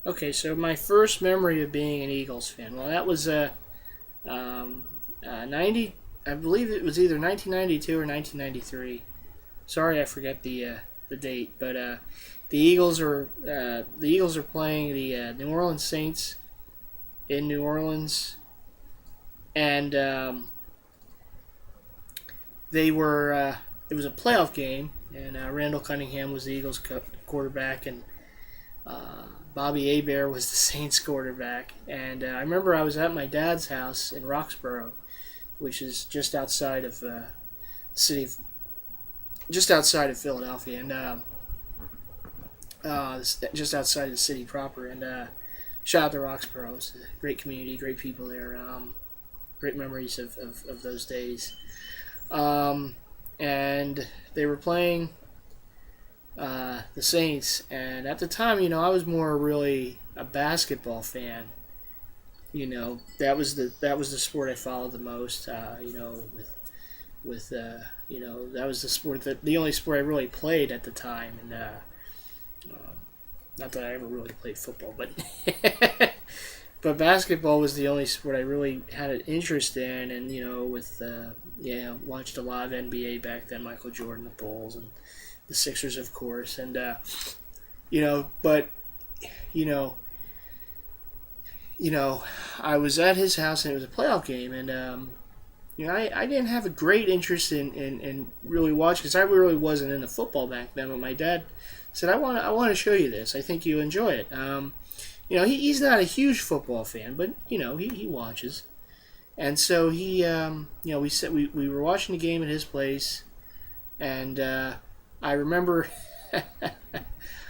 Okay, so my first memory of being an Eagles fan. Well, that was 90. I believe it was either 1992 or 1993. Sorry, I forget the date, but the Eagles are playing the New Orleans Saints in New Orleans, and they were it was a playoff game, and Randall Cunningham was the Eagles quarterback, and Bobby Abear was the Saints quarterback. And I remember I was at my dad's house in Roxborough, which is city of, just outside of Philadelphia, and just outside the city proper. And shout out to Roxborough. It's a great community, great people there. Great memories of those days. And they were playing the Saints, and at the time, I was more really a basketball fan. That was the sport I followed the most. That was the only sport I really played at the time, and not that I ever really played football, but but basketball was the only sport I really had an interest in, and watched a lot of NBA back then, Michael Jordan, the Bulls, and the Sixers, of course, and but you know, I was at his house and it was a playoff game, and I didn't have a great interest in really watching because I really wasn't into football back then. But my dad said, I want to show you this. I think you'll enjoy it. He's not a huge football fan, but he watches, and so we were watching the game at his place, and I remember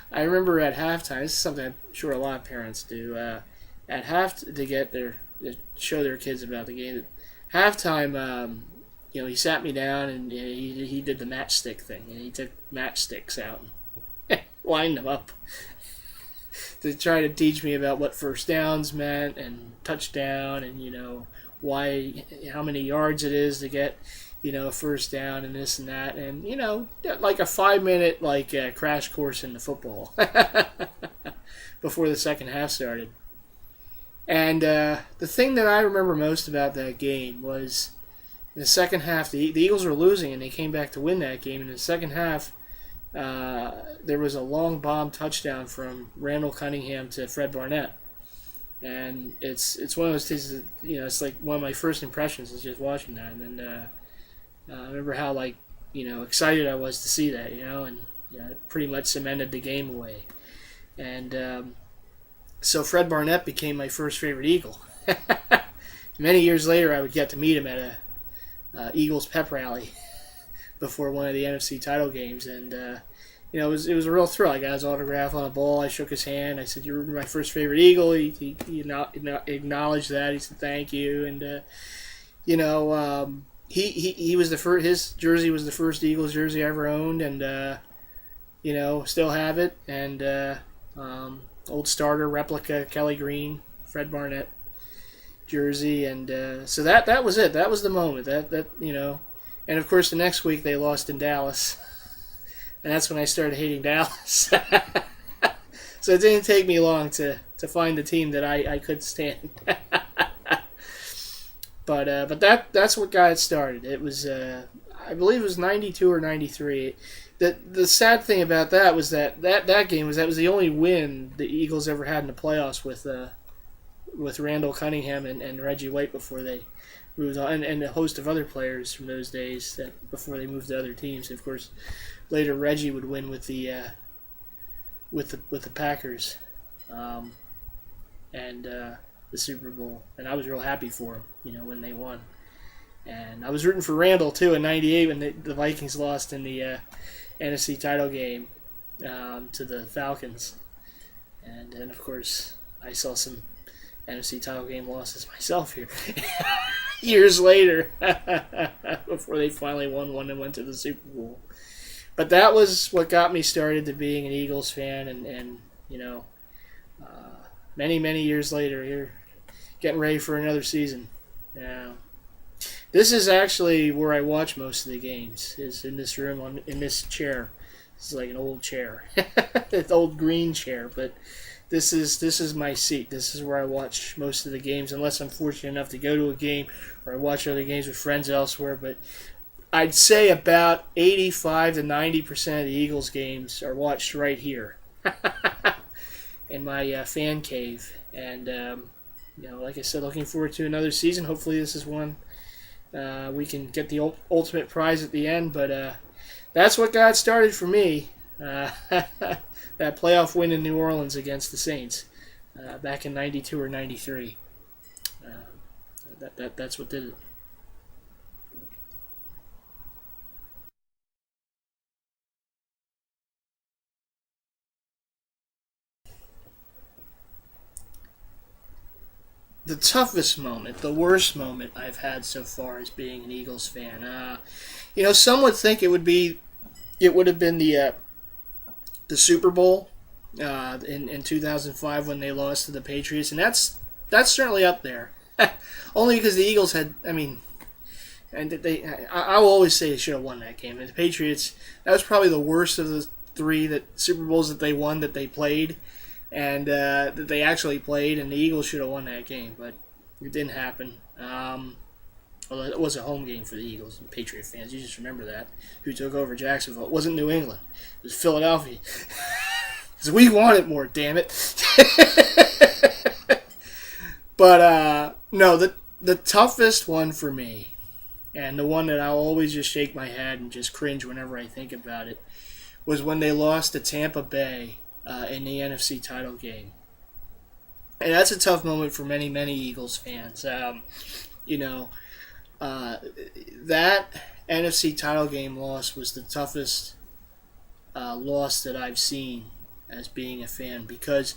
I remember at halftime. This is something I'm sure a lot of parents do. At to show their kids about the game. At halftime, he sat me down and he did the matchstick thing, and he took matchsticks out and lined them up to try to teach me about what first downs meant and touchdown, and how many yards it is to get a first down and this and that, and like a 5-minute crash course into football before the second half started. And the thing that I remember most about that game was in the second half, the Eagles were losing and they came back to win that game. In the second half, there was a long bomb touchdown from Randall Cunningham to Fred Barnett. And it's one of those things that, it's like one of my first impressions is just watching that. And then I remember how excited I was to see that, and it pretty much cemented the game away. And so Fred Barnett became my first favorite Eagle. Many years later, I would get to meet him at a Eagles pep rally before one of the NFC title games, and it was a real thrill. I got his autograph on a ball. I shook his hand. I said, "You're my first favorite Eagle." He acknowledged that. He said, "Thank you," and he was the first. His jersey was the first Eagles jersey I ever owned, and still have it. And old starter replica Kelly Green, Fred Barnett jersey, and so that was it. That was the moment. That and of course the next week they lost in Dallas, and that's when I started hating Dallas. So it didn't take me long to find the team that I could stand. But that's what got it started. It was I believe it was 92 or 93. The sad thing about that was that game was the only win the Eagles ever had in the playoffs with Randall Cunningham and Reggie White before they moved on, and a host of other players from those days before they moved to other teams. Of course, later Reggie would win with the Packers, and the Super Bowl, and I was real happy for him, when they won. And I was rooting for Randall too in '98 when the Vikings lost in the NFC title game to the Falcons, and then of course I saw some NFC title game losses myself here years later before they finally won one and went to the Super Bowl. But that was what got me started to being an Eagles fan, and many years later, you're getting ready for another season. This is actually where I watch most of the games, is in this room, in this chair. It's like an old chair. It's an old green chair, but this is my seat. This is where I watch most of the games, unless I'm fortunate enough to go to a game or I watch other games with friends elsewhere. But I'd say about 85 to 90% of the Eagles games are watched right here in my fan cave. And like I said, looking forward to another season. Hopefully, this is one we can get the ultimate prize at the end. But that's what got started for me. That playoff win in New Orleans against the Saints back in '92 or '93. That's what did it. The toughest moment, the worst moment I've had so far as being an Eagles fan. Some would think it would have been the Super Bowl in 2005 when they lost to the Patriots, and that's certainly up there. Only because the Eagles had, and I will always say they should have won that game. And the Patriots, that was probably the worst of the three Super Bowls that they won that they played, and that they actually played, and the Eagles should have won that game, but it didn't happen. Although it was a home game for the Eagles and Patriot fans. You just remember that. Who took over Jacksonville? It wasn't New England. It was Philadelphia. Because we wanted more, damn it. But, no, the toughest one for me, and the one that I'll always just shake my head and just cringe whenever I think about it, was when they lost to Tampa Bay in the NFC title game. And that's a tough moment for many, many Eagles fans. That NFC title game loss was the toughest loss that I've seen as being a fan, because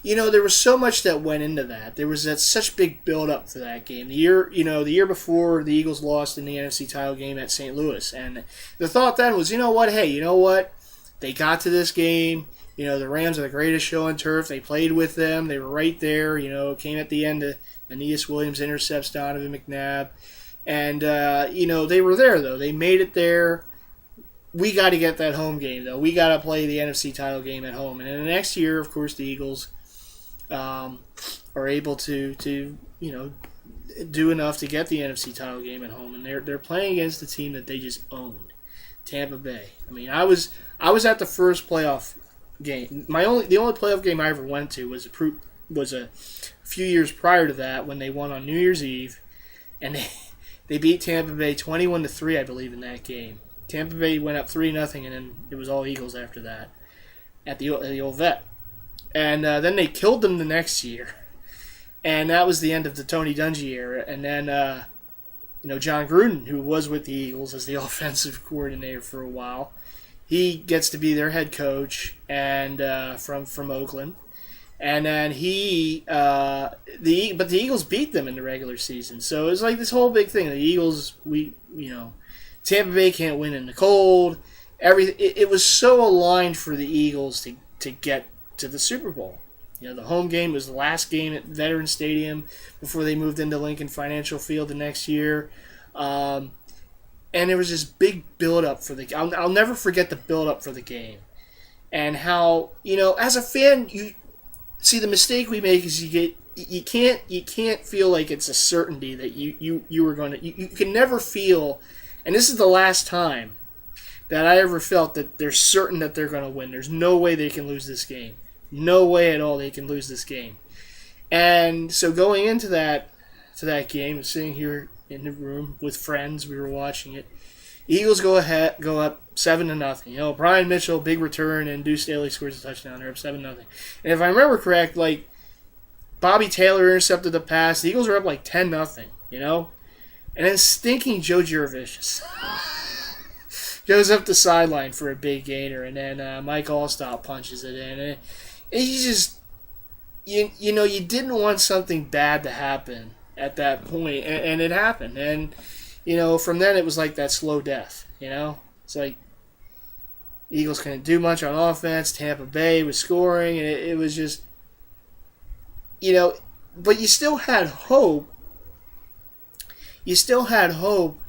there was so much that went into that. There was such big build up for that game. The year before, the Eagles lost in the NFC title game at St. Louis, and the thought then was, they got to this game. The Rams are the greatest show on turf. They played with them. They were right there. Came at the end of Aeneas Williams intercepts Donovan McNabb. And, they were there, though. They made it there. We got to get that home game, though. We got to play the NFC title game at home. And then the next year, of course, the Eagles are able to do enough to get the NFC title game at home. And they're playing against the team that they just owned, Tampa Bay. I was at the first playoff game. The only playoff game I ever went to was a few years prior to that, when they won on New Year's Eve, and they beat Tampa Bay 21-3, I believe, in that game. Tampa Bay went up 3-0, and then it was all Eagles after that at the old Vet. And then they killed them the next year, and that was the end of the Tony Dungy era. And then John Gruden, who was with the Eagles as the offensive coordinator for a while, he gets to be their head coach, and from Oakland. And then but the Eagles beat them in the regular season. So it was like this whole big thing. The Eagles, Tampa Bay can't win in the cold. It was so aligned for the Eagles to get to the Super Bowl. The home game was the last game at Veterans Stadium before they moved into Lincoln Financial Field the next year. And there was this big build-up for the. I'll never forget the build-up for the game, and how as a fan you see the mistake we make is you can't feel like it's a certainty that you were going to. You can never feel, and this is the last time that I ever felt that they're certain that they're going to win. There's no way they can lose this game. No way at all they can lose this game. And so going into that game, sitting here in the room with friends, we were watching it. Eagles go up 7-0. Brian Mitchell, big return, and Deuce Staley scores a touchdown. They're up 7-0. And if I remember correct, Bobby Taylor intercepted the pass. The Eagles are up 10-0. And then stinking Joe Jurevicius goes up the sideline for a big gainer, and then Mike Allstott punches it in. And you just, you didn't want something bad to happen at that point, and it happened. And, from then it was like that slow death, It's like Eagles couldn't do much on offense. Tampa Bay was scoring, and it was just, but you still had hope. You still had hope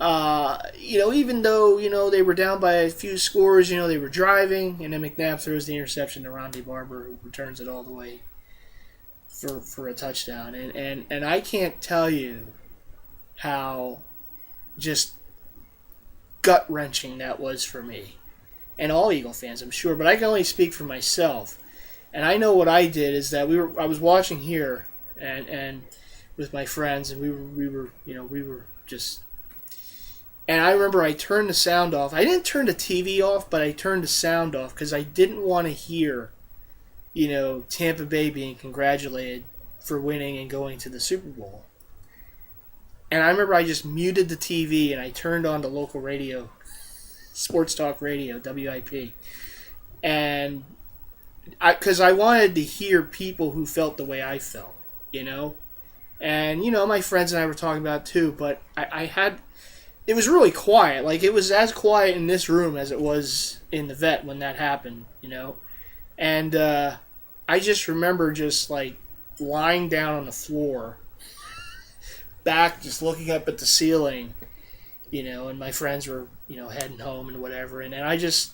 Even though, they were down by a few scores, they were driving, and then McNabb throws the interception to Ronde Barber, who returns it all the way for a touchdown. And I can't tell you how just gut-wrenching that was for me. And all Eagle fans, I'm sure, but I can only speak for myself. And I know what I did is that I was watching here and with my friends, and we were just. And I remember I turned the sound off. I didn't turn the TV off, but I turned the sound off because I didn't want to hear, Tampa Bay being congratulated for winning and going to the Super Bowl. And I remember I just muted the TV and I turned on the local radio, Sports Talk Radio, WIP, and because I wanted to hear people who felt the way I felt, And, my friends and I were talking about it too, but it was really quiet. Like, it was as quiet in this room as it was in the vet when that happened, And I just remember just, like, lying down on the floor, back, just looking up at the ceiling, and my friends were, heading home and whatever. And then I just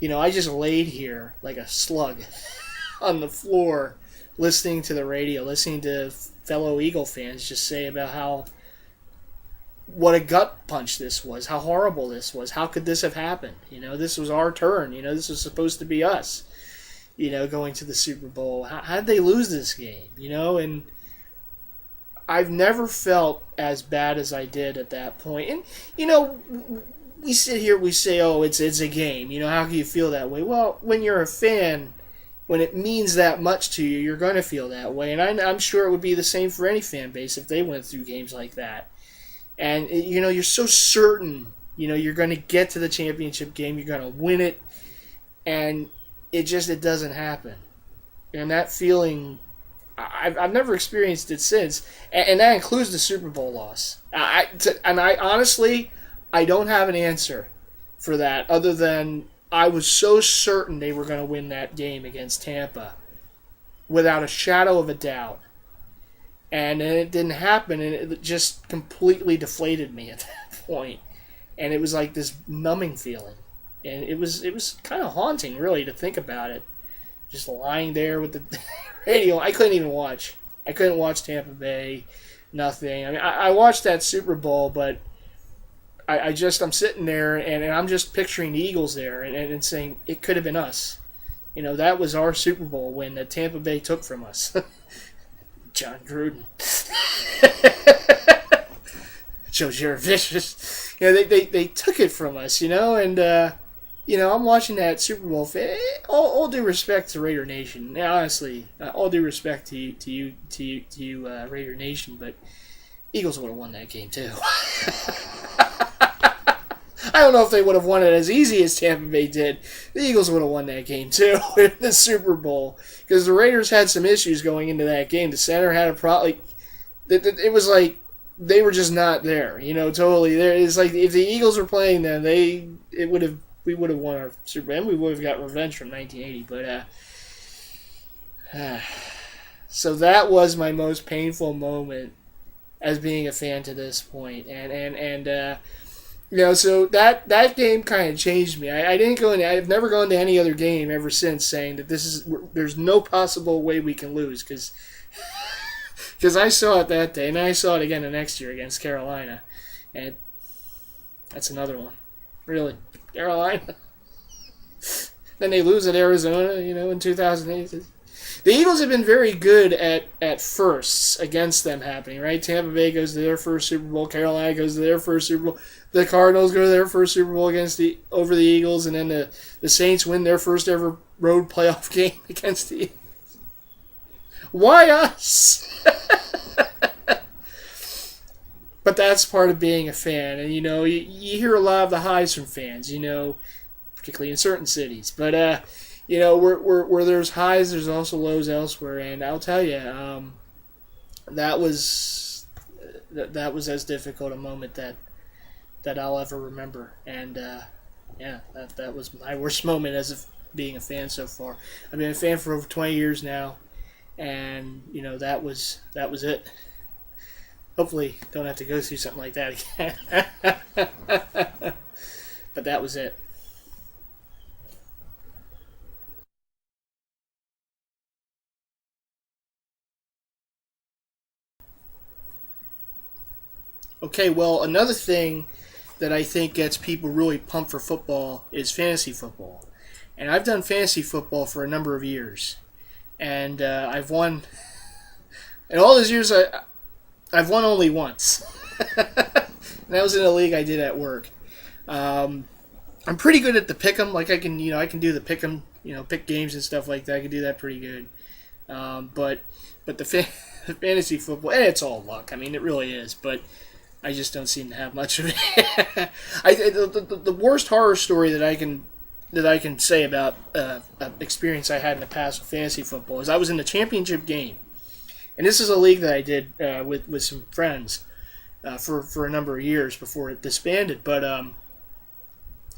laid here like a slug on the floor, listening to the radio, listening to fellow Eagle fans just say about what a gut punch this was, how horrible this was, how could this have happened? This was our turn. This was supposed to be us, going to the Super Bowl. How did they lose this game? And I've never felt as bad as I did at that point. And, we sit here, we say, oh, it's a game. How can you feel that way? Well, when you're a fan, when it means that much to you, you're going to feel that way. And I'm sure it would be the same for any fan base if they went through games like that. And, you're so certain, you're going to get to the championship game, you're going to win it, and it doesn't happen. And that feeling, I've never experienced it since, and that includes the Super Bowl loss. And I honestly, I don't have an answer for that other than I was so certain they were going to win that game against Tampa without a shadow of a doubt. And then it didn't happen, and it just completely deflated me at that point. And it was like this numbing feeling. And it was kind of haunting, really, to think about it. Just lying there with the radio. I couldn't even watch. I couldn't watch Tampa Bay, nothing. I mean, I watched that Super Bowl, but I'm sitting there, and I'm just picturing the Eagles there and saying, it could have been us. That was our Super Bowl win that Tampa Bay took from us. John Gruden. Joe Jurevicius. They took it from us, and, I'm watching that Super Bowl. All due respect to Raider Nation. Honestly, all due respect to you, Raider Nation, but Eagles would have won that game, too. I don't know if they would have won it as easy as Tampa Bay did. The Eagles would have won that game, too, in the Super Bowl. Because the Raiders had some issues going into that game. The center had a problem. It was like they were just not there, totally. It's like if the Eagles were playing them, we would have won our Super Bowl. And we would have got revenge from 1980. But so that was my most painful moment as being a fan to this point. So that game kind of changed me. I've never gone to any other game ever since saying that there's no possible way we can lose because I saw it that day and I saw it again the next year against Carolina, and that's another one, really, Carolina. Then they lose at Arizona, in 2008. The Eagles have been very good at firsts against them happening, right? Tampa Bay goes to their first Super Bowl. Carolina goes to their first Super Bowl. The Cardinals go to their first Super Bowl over the Eagles, and then the Saints win their first ever road playoff game against the Eagles. Why us? But that's part of being a fan, and you hear a lot of the highs from fans, particularly in certain cities. But where there's highs, there's also lows elsewhere, and I'll tell you, that was as difficult a moment that I'll ever remember, and that was my worst moment as of being a fan so far. I've been a fan for over 20 years now, and that was it. Hopefully, don't have to go through something like that again. But that was it. Okay, well, another thing that I think gets people really pumped for football is fantasy football. And I've done fantasy football for a number of years. And I've won, in all those years, I've won only once. And that was in a league I did at work. I'm pretty good at the pick 'em. Like I can do the pick 'em, pick games and stuff like that. I can do that pretty good. But the fantasy football, it's all luck. I mean, it really is. But I just don't seem to have much of it. The worst horror story that I can say about an experience I had in the past with fantasy football is I was in the championship game, and this is a league that I did with some friends for a number of years before it disbanded. But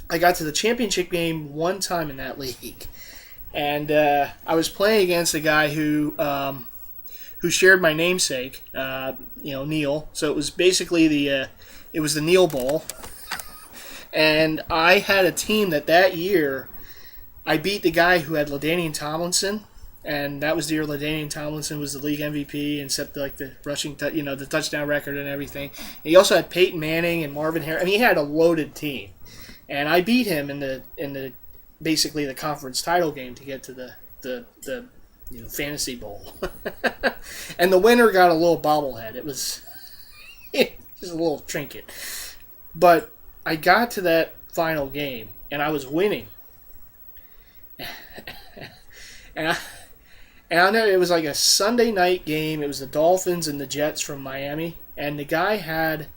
I got to the championship game one time in that league, and I was playing against a guy who shared my namesake, Neil. So it was basically it was the Neil Bowl, and I had a team that year I beat the guy who had LaDainian Tomlinson, and that was the year LaDainian Tomlinson was the league MVP and set the rushing, the touchdown record and everything. And he also had Peyton Manning and Marvin Harris. I mean, he had a loaded team, and I beat him in the basically the conference title game to get to the fantasy bowl. And the winner got a little bobblehead. It was just a little trinket. But I got to that final game, and I was winning. and I know it was like a Sunday night game. It was the Dolphins and the Jets from Miami. And the guy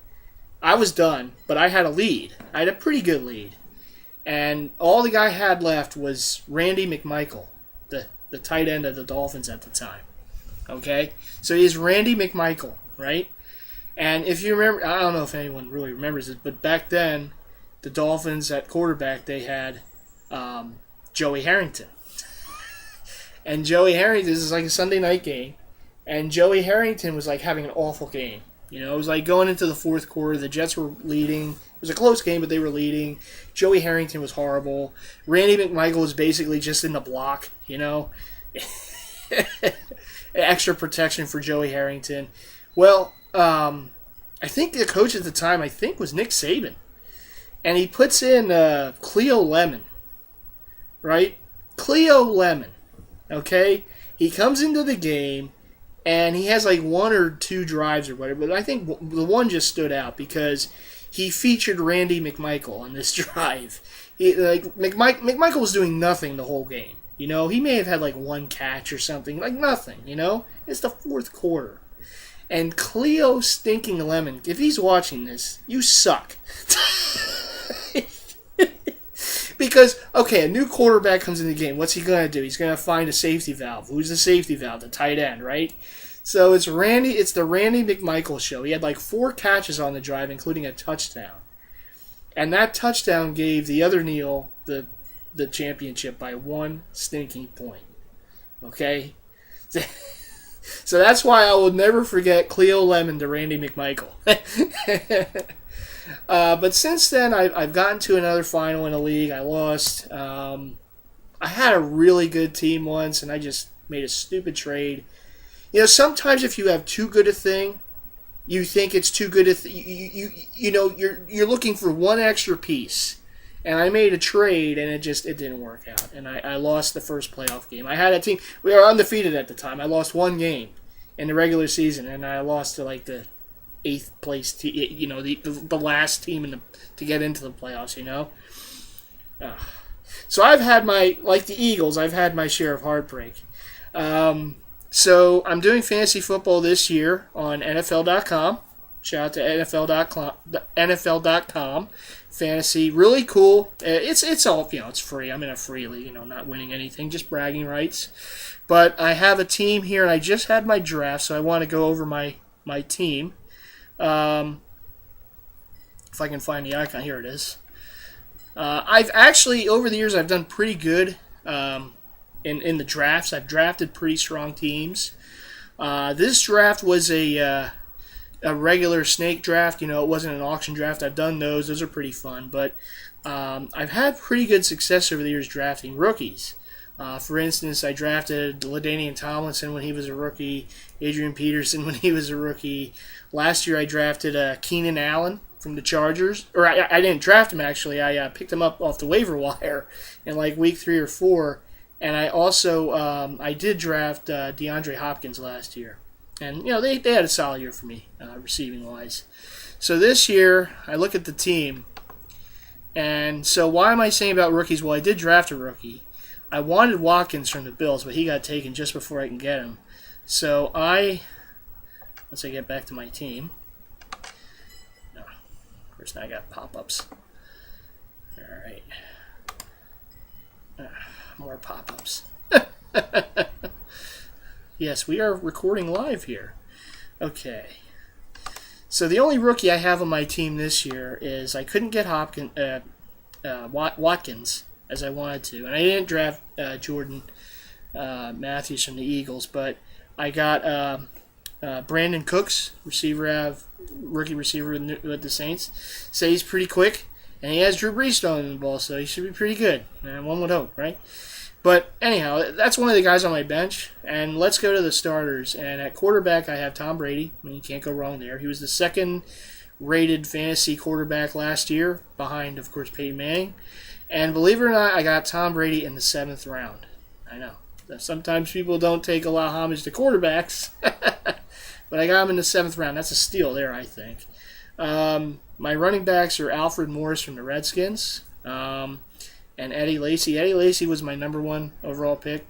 I was done, but I had a lead. I had a pretty good lead. And all the guy had left was Randy McMichael, the tight end of the Dolphins at the time. Okay? So he's Randy McMichael, right? And if you remember, I don't know if anyone really remembers it, but back then, the Dolphins at quarterback, they had Joey Harrington. And Joey Harrington, this is like a Sunday night game, and Joey Harrington was like having an awful game. It was like going into the fourth quarter, the Jets were leading. It was a close game, but they were leading. Joey Harrington was horrible. Randy McMichael was basically just in the block, Extra protection for Joey Harrington. Well, I think the coach at the time, was Nick Saban. And he puts in Cleo Lemon, right? Cleo Lemon, okay? He comes into the game, and he has like one or two drives or whatever. But I think the one just stood out because he featured Randy McMichael on this drive. McMichael was doing nothing the whole game. He may have had like one catch or something, like nothing. It's the fourth quarter. And Cleo Stinking Lemon, if he's watching this, you suck. Because, okay, a new quarterback comes in the game. What's he going to do? He's going to find a safety valve. Who's the safety valve? The tight end, right? So it's the Randy McMichael show. He had like 4 catches on the drive, including a touchdown. And that touchdown gave the other Neil the championship by 1 stinking point. Okay? So that's why I will never forget Cleo Lemon to Randy McMichael. But since then, I've gotten to another final in a league. I lost. I had a really good team once, and I just made a stupid trade. Sometimes if you have too good a thing, you think it's too good a you're looking for one extra piece. And I made a trade, and it didn't work out. And I lost the first playoff game. I had a team. We were undefeated at the time. I lost one game in the regular season, and I lost to like the 8th place team. The last team to get into the playoffs. So I've had like the Eagles. I've had my share of heartbreak. So I'm doing fantasy football this year on NFL.com. Shout out to NFL.com. Fantasy, really cool. It's all, it's free. I'm in a free league, not winning anything, just bragging rights. But I have a team here, and I just had my draft, so I want to go over my team. If I can find the icon, here it is. I've actually, over the years, I've done pretty good in the drafts. I've drafted pretty strong teams. This draft was a a regular snake draft. It wasn't an auction draft. I've done those. Those are pretty fun. But I've had pretty good success over the years drafting rookies. For instance, I drafted LaDainian Tomlinson when he was a rookie, Adrian Peterson when he was a rookie. Last year I drafted Keenan Allen from the Chargers. Or I didn't draft him, actually. I picked him up off the waiver wire in like week 3 or 4. And I also I did draft DeAndre Hopkins last year. And, they had a solid year for me, receiving-wise. So this year, I look at the team. And so why am I saying about rookies? Well, I did draft a rookie. I wanted Watkins from the Bills, but he got taken just before I can get him. So once I get back to my team. No, of course, now I got pop-ups. All right. More pop-ups. Yes, we are recording live here. Okay. So the only rookie I have on my team this year is I couldn't get Watkins as I wanted to, and I didn't draft Jordan Matthews from the Eagles, but I got Brandon Cooks, rookie receiver with the Saints. Say he's pretty quick, and he has Drew Brees throwing the ball, so he should be pretty good. And one would hope, right? But anyhow, that's one of the guys on my bench. And let's go to the starters. And at quarterback, I have Tom Brady. I mean, you can't go wrong there. He was the second-rated fantasy quarterback last year, behind, of course, Peyton Manning. And believe it or not, I got Tom Brady in the 7th round. I know. Sometimes people don't take a lot of homage to quarterbacks. But I got him in the 7th round. That's a steal there, I think. My running backs are Alfred Morris from the Redskins. And Eddie Lacy. Eddie Lacy was my number 1 overall pick.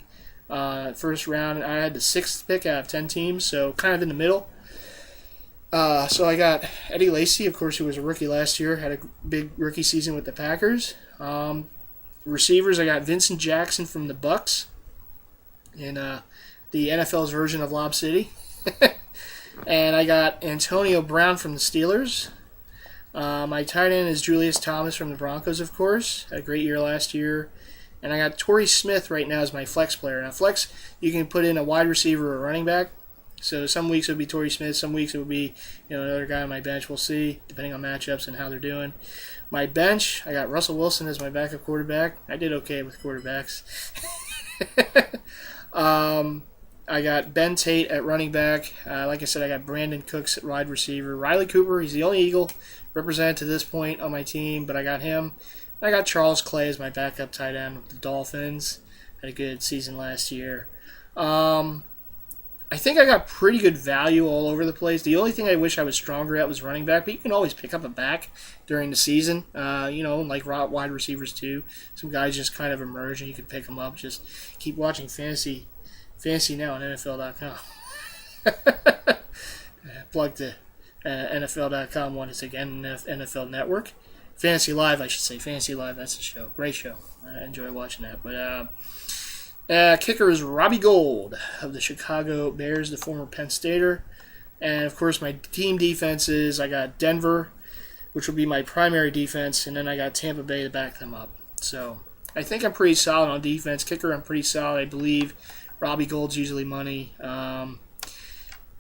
First round, I had the 6th pick out of 10 teams, so kind of in the middle. So I got Eddie Lacy, of course, who was a rookie last year, had a big rookie season with the Packers. Receivers, I got Vincent Jackson from the Bucks in the NFL's version of Lob City. And I got Antonio Brown from the Steelers. My tight end is Julius Thomas from the Broncos, of course. Had a great year last year. And I got Torrey Smith right now as my flex player. Now, flex, you can put in a wide receiver or a running back. So some weeks it would be Torrey Smith. Some weeks it would be another guy on my bench. We'll see, depending on matchups and how they're doing. My bench, I got Russell Wilson as my backup quarterback. I did okay with quarterbacks. I got Ben Tate at running back. Like I said, I got Brandon Cooks at wide receiver. Riley Cooper, he's the only Eagle represented to this point on my team, but I got him. I got Charles Clay as my backup tight end with the Dolphins. Had a good season last year. I think I got pretty good value all over the place. The only thing I wish I was stronger at was running back, but you can always pick up a back during the season. Like wide receivers too. Some guys just kind of emerge and you can pick them up. Just keep watching Fantasy Now on NFL.com. Plug the NFL.com one is again NFL Network. Fantasy Live, I should say. Fantasy Live, that's the show. Great show. I enjoy watching that. But kicker is Robbie Gould of the Chicago Bears, the former Penn Stater. And, of course, my team defenses, I got Denver, which will be my primary defense, and then I got Tampa Bay to back them up. So I think I'm pretty solid on defense. Kicker, I'm pretty solid. I believe Robbie Gould's usually money.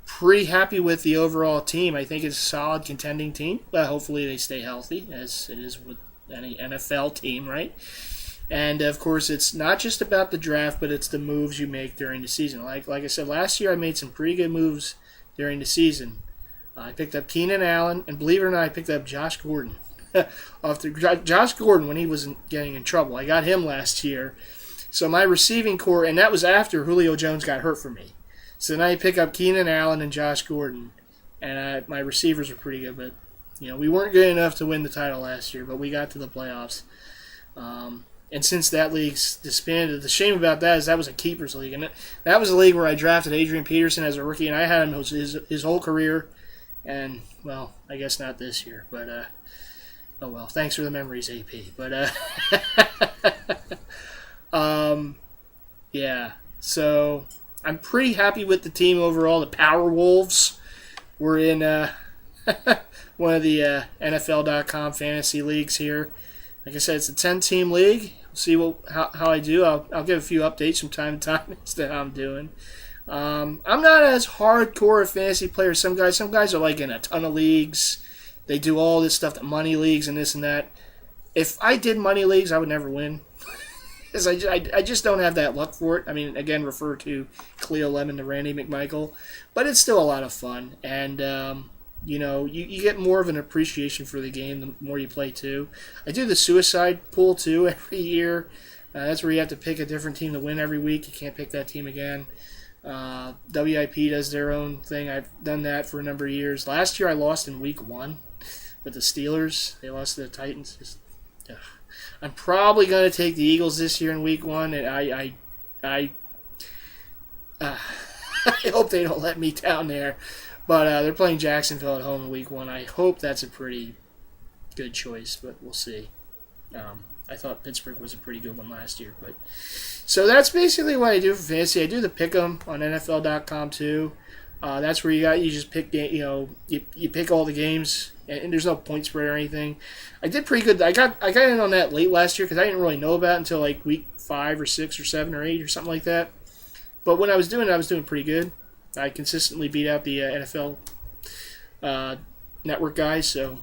Pretty happy with the overall team. I think it's a solid contending team. But hopefully they stay healthy, as it is with any NFL team, right? And, of course, it's not just about the draft, but it's the moves you make during the season. Like I said, last year I made some pretty good moves during the season. I picked up Keenan Allen, and believe it or not, I picked up Josh Gordon. Josh Gordon, when he wasn't getting in trouble. I got him last year. So my receiving core, and that was after Julio Jones got hurt for me. So then I pick up Keenan Allen and Josh Gordon, and my receivers were pretty good. But we weren't good enough to win the title last year, but we got to the playoffs. And since that league's disbanded, the shame about that is that was a keepers league, and that was a league where I drafted Adrian Peterson as a rookie, and I had him his whole career. And well, I guess not this year, but oh well. Thanks for the memories, AP. But yeah. So I'm pretty happy with the team overall. The Power Wolves were in one of the NFL.com fantasy leagues here. Like I said, it's a 10-team league. We'll see how I do. I'll give a few updates from time to time as to how I'm doing. I'm not as hardcore a fantasy player as some guys. Some guys are like in a ton of leagues. They do all this stuff, the money leagues and this and that. If I did money leagues, I would never win. Because I just don't have that luck for it. I mean, again, refer to Cleo Lemon to Randy McMichael. But it's still a lot of fun. And, you get more of an appreciation for the game the more you play, too. I do the suicide pool, too, every year. That's where you have to pick a different team to win every week. You can't pick that team again. WIP does their own thing. I've done that for a number of years. Last year I lost in week 1 with the Steelers. They lost to the Titans. I'm probably going to take the Eagles this year in week 1, and I I hope they don't let me down there. But they're playing Jacksonville at home in week 1. I hope that's a pretty good choice, but we'll see. I thought Pittsburgh was a pretty good one last year. But so that's basically what I do for fantasy. I do the pick'em on NFL.com too. That's where you just pick, you pick all the games, and there's no point spread or anything. I did pretty good. I got in on that late last year because I didn't really know about it until like week 5 or 6 or 7 or 8 or something like that. But when I was doing it, I was doing pretty good. I consistently beat out the NFL network guys, so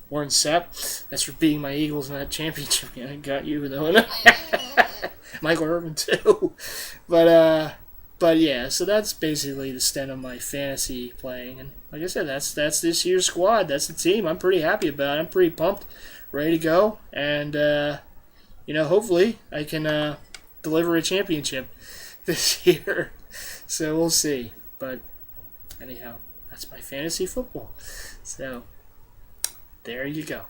Warren Sapp, that's for beating my Eagles in that championship. Yeah, I got you though. Michael Irvin too. But yeah, so that's basically the extent of my fantasy playing. And like I said, that's this year's squad. That's the team. I'm pretty happy about it. I'm pretty pumped, ready to go, and hopefully I can deliver a championship this year. So we'll see. But anyhow, that's my fantasy football. So there you go.